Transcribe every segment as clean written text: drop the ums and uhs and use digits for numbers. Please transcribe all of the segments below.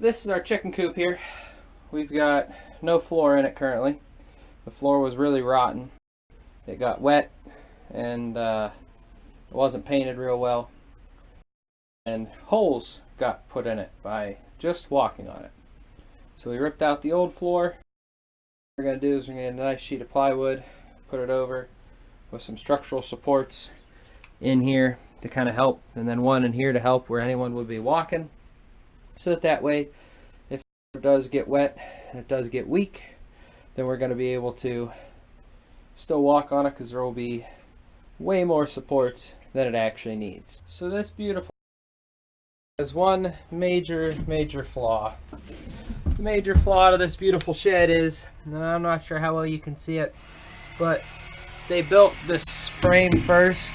This is our chicken coop here. We've got no floor in it currently. The floor was really rotten. It got wet and it wasn't painted real well. And holes got put in it by just walking on it. So we ripped out the old floor. What we're going to do is we're going to get a nice sheet of plywood, put it over with some structural supports in here to kind of help, and then one in here to help where anyone would be walking. So that way, if it does get wet and it does get weak, then we're going to be able to still walk on it because there will be way more support than it actually needs. So this beautiful has one major flaw. The major flaw to this beautiful shed is, and I'm not sure how well you can see it, but they built this frame first,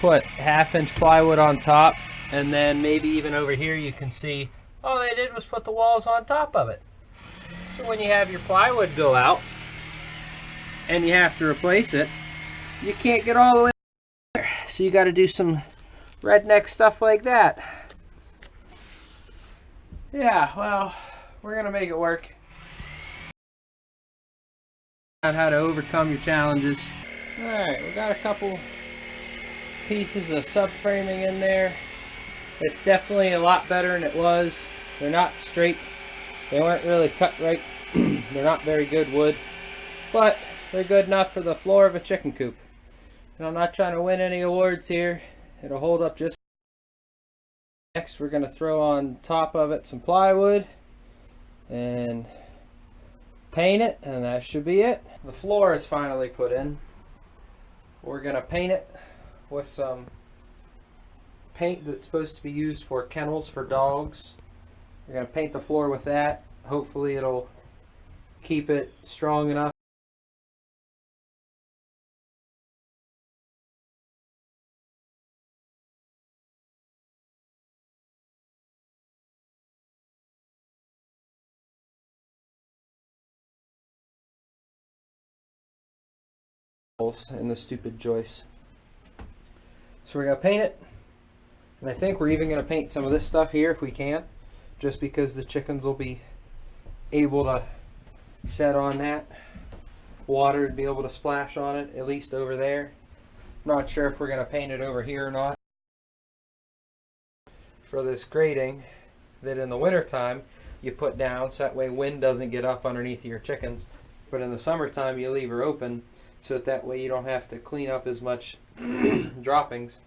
put 1/2-inch plywood on top, and then maybe even over here you can see all they did was put the walls on top of it. So when you have your plywood go out and you have to replace it, you can't get all the way there. So you got to do some redneck stuff like that. Yeah, well, we're going to make it work. On how to overcome your challenges. Alright, we got a couple pieces of subframing in there. It's definitely a lot better than it was. They're not straight. They weren't really cut right. They're not very good wood. But they're good enough for the floor of a chicken coop. And I'm not trying to win any awards here. It'll hold up just. Next we're going to throw on top of it some plywood and paint it, and that should be it. The floor is finally put in. We're going to paint it with some paint that's supposed to be used for kennels for dogs. We're going to paint the floor with that. Hopefully it'll keep it strong enough. In the stupid joists. So we're going to paint it, and I think we're even going to paint some of this stuff here if we can, just because the chickens will be able to set on that. Water to be able to splash on it, at least over there. Not sure if we're going to paint it over here or not. For this grating that in the wintertime you put down so that way wind doesn't get up underneath your chickens, but in the summertime you leave her open so that way you don't have to clean up as much droppings.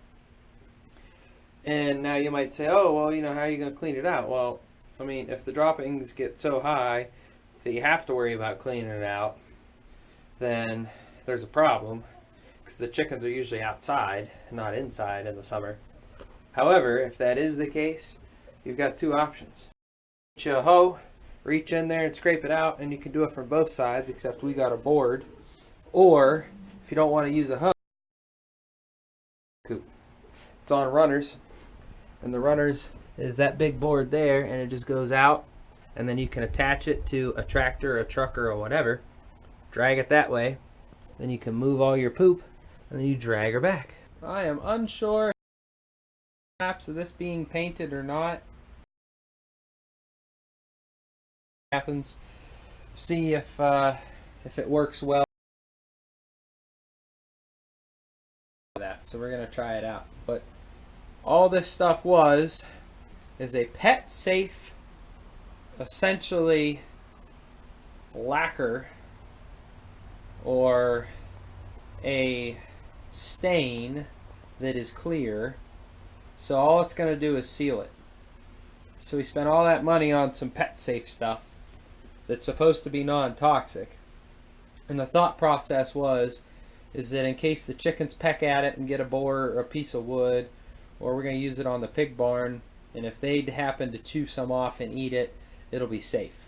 And now you might say, oh, well, you know, how are you going to clean it out? Well, I mean, if the droppings get so high that you have to worry about cleaning it out, then there's a problem, because the chickens are usually outside, not inside in the summer. However, if that is the case, you've got two options. Get you a hoe, reach in there and scrape it out, and you can do it from both sides, except we got a board. Or, if you don't want to use a hoe, it's on runners, and the runners is that big board there, and it just goes out, and then you can attach it to a tractor or a trucker or whatever, drag it that way, then you can move all your poop, and then you drag her back. I am unsure perhaps of this being painted or not. Happens. See if it works well. So we're going to try it out. But all this stuff is a pet safe, essentially lacquer or a stain that is clear. So all it's going to do is seal it. So we spent all that money on some pet safe stuff that's supposed to be non-toxic. And the thought process is that in case the chickens peck at it and get a boar or a piece of wood, or we're going to use it on the pig barn, and if they happen to chew some off and eat it, it'll be safe.